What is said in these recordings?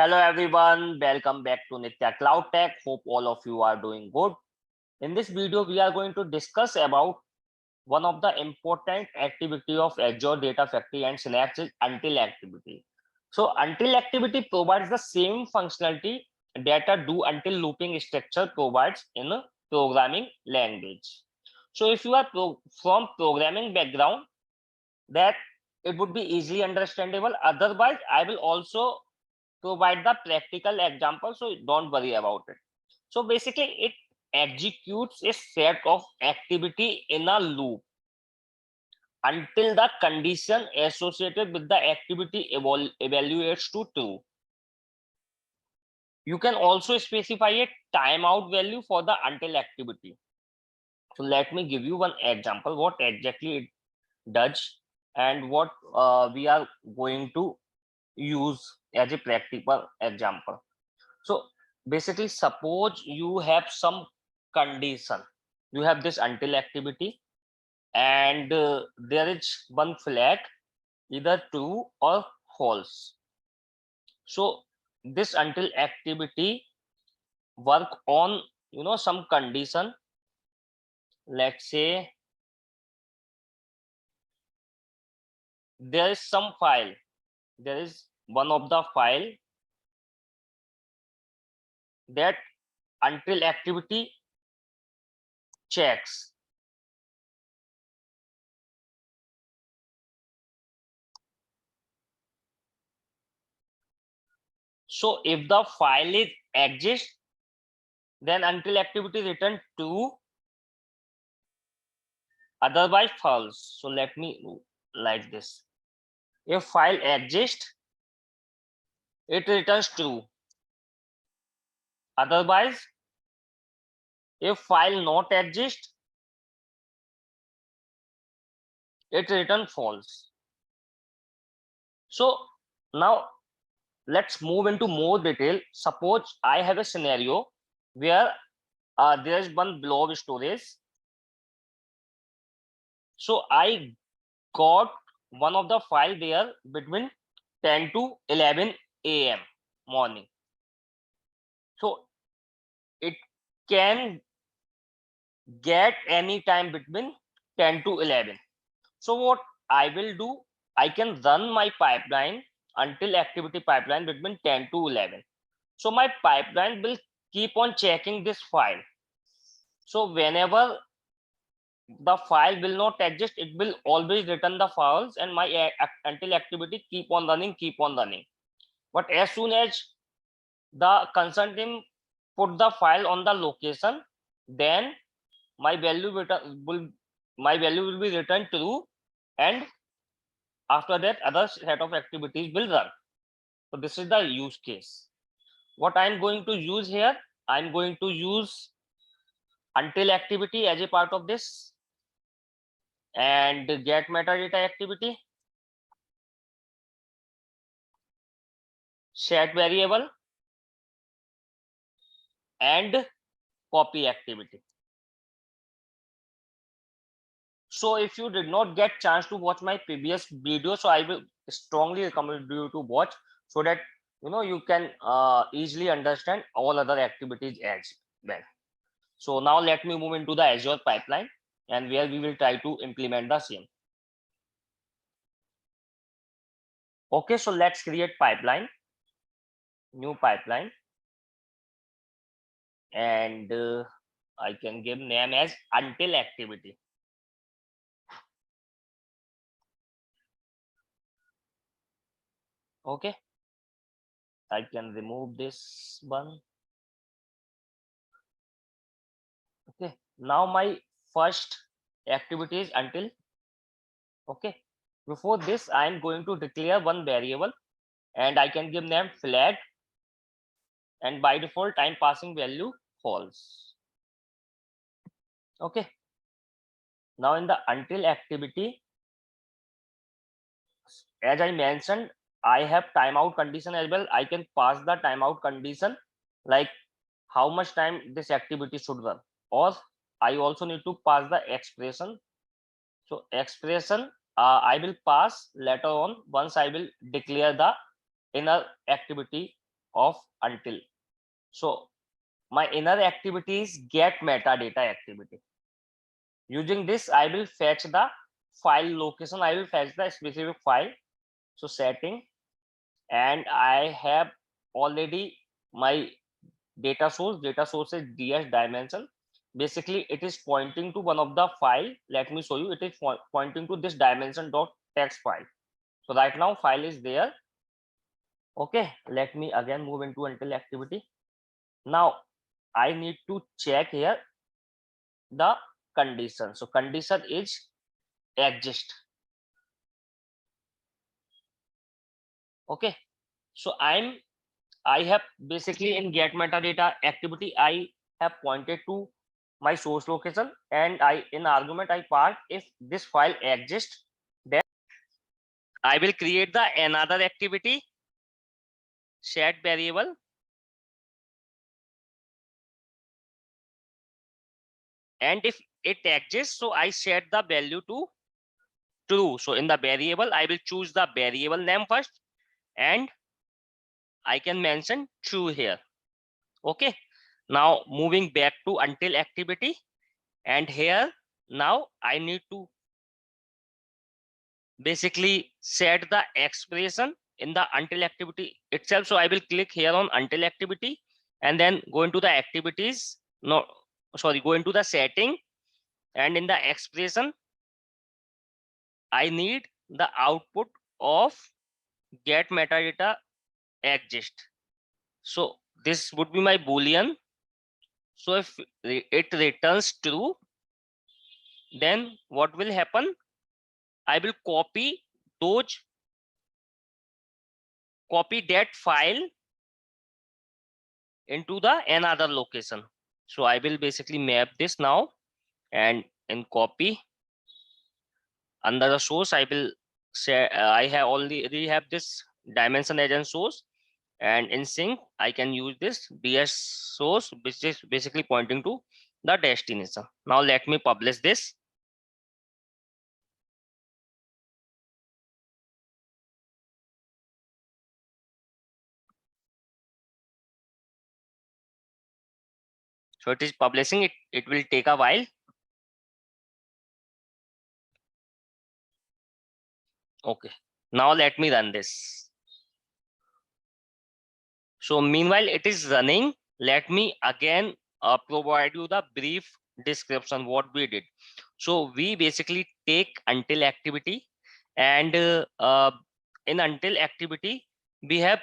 Hello everyone, welcome back to Nitya Cloudtech. Hope all of you are doing good. In this video, we are going to discuss about one of the important activity of Azure Data Factory and Synapse is until activity. So until activity provides the same functionality that a do until looping structure provides in a programming language. So if you are from programming background, that it would be easily understandable. Otherwise, I will also provide the practical example, so don't worry about it. So basically it executes a set of activity in a loop until the condition associated with the activity evaluates to true. You can also specify a timeout value for the until activity. So let me give you one example what exactly it does and what we are going to use as a practical example. So basically, suppose you have some condition, you have this until activity, and there is one flag, either true or false. So this until activity work on some condition. Let's say there is some file, there is one of the file that until activity checks. So if the file is exist, then until activity return true, otherwise false. So let me like this. If file exists, it returns true. Otherwise, if file not exist, it returns false. So now let's move into more detail. Suppose I have a scenario where there is one blob storage. So I got one of the file there between 10 to 11 a.m. morning. So it can get any time between 10 to 11. So what I will do, I can run my pipeline until activity pipeline between 10 to 11. So my pipeline will keep on checking this file. So whenever the file will not exist, it will always return the files, and my until activity keep on running. But as soon as the concerned team put the file on the location, then my value will be returned true, and after that other set of activities will run. So this is the use case. What I'm going to use here, I'm going to use until activity as a part of this, and get metadata activity, set variable, and copy activity. So if you did not get chance to watch my previous video, so I will strongly recommend you to watch, so that you can easily understand all other activities as well. So now let me move into the Azure pipeline, and where we will try to implement the same. Okay, so let's create pipeline, new pipeline, and I can give name as until activity. Okay, I can remove this one. Okay, now my first activity is until. Okay, before this I am going to declare one variable, and I can give name flag, and by default I'm passing value false. Okay, now in the until activity, as I mentioned, I have timeout condition as well. I can pass the timeout condition, like how much time this activity should run, or I also need to pass the expression. So expression I will pass later on once I will declare the inner activity of until. So my inner activity is get metadata activity. Using this, I will fetch the file location. I will fetch the specific file. So setting, and I have already my data source. Data source is ds dimension. Basically, it is pointing to one of the file. Let me show you. It is pointing to this dimension.txt file. So right now file is there. Okay, let me again move into until activity. Now I need to check here the condition. So condition is exist. Okay, so I have basically in get metadata activity, I have pointed to my source location, and I in argument I pass if this file exists, then I will create the another activity set variable, and if it exists, so I set the value to true. So in the variable, I will choose the variable name first, and I can mention true here. Okay, now moving back to until activity, and here now I need to basically set the expression in the until activity itself. So I will click here on until activity and then go into the activities. No, sorry, go into the setting, and in the expression, I need the output of get metadata exist. So this would be my boolean. So if it returns true, then what will happen? I will copy that file into the another location. So I will basically map this now, and in copy under the source, I will say I have already have this dimension as a source, and in sync I can use this ds source, which is basically pointing to the destination. Now let me publish this. So it is publishing. It will take a while. Okay, now let me run this. So meanwhile it is running, let me again provide you the brief description what we did. So we basically take until activity, and in until activity we have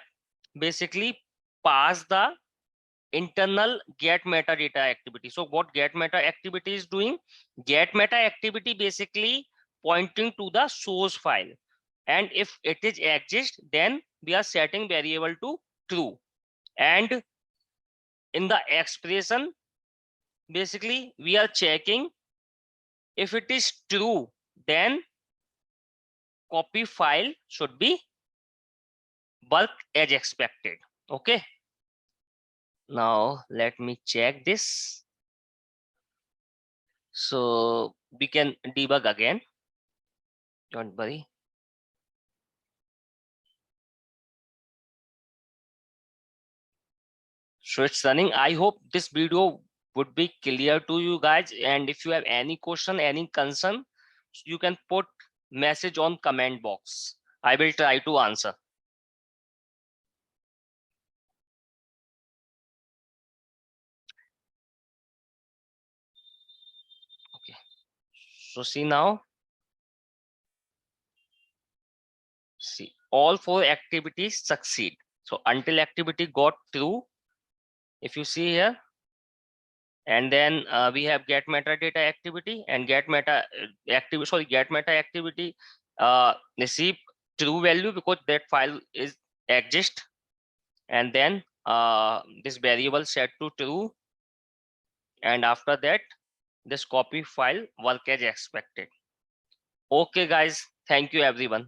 basically passed the internal get metadata activity. So what get meta activity is doing? Get meta activity basically pointing to the source file, and if it is exist, then we are setting variable to true, and in the expression basically we are checking if it is true, then copy file should be bulk as expected. Okay, now let me check this. So we can debug again, don't worry. So it's running. I hope this video would be clear to you guys, and if you have any question, any concern, you can put message on comment box. I will try to answer. Okay, so see now, see all 4 activities succeed. So until activity got true, if you see here, and then we have get metadata activity, and get meta activity receive true value because that file is exist, and then this variable set to true, and after that this copy file work as expected. Okay guys, thank you everyone.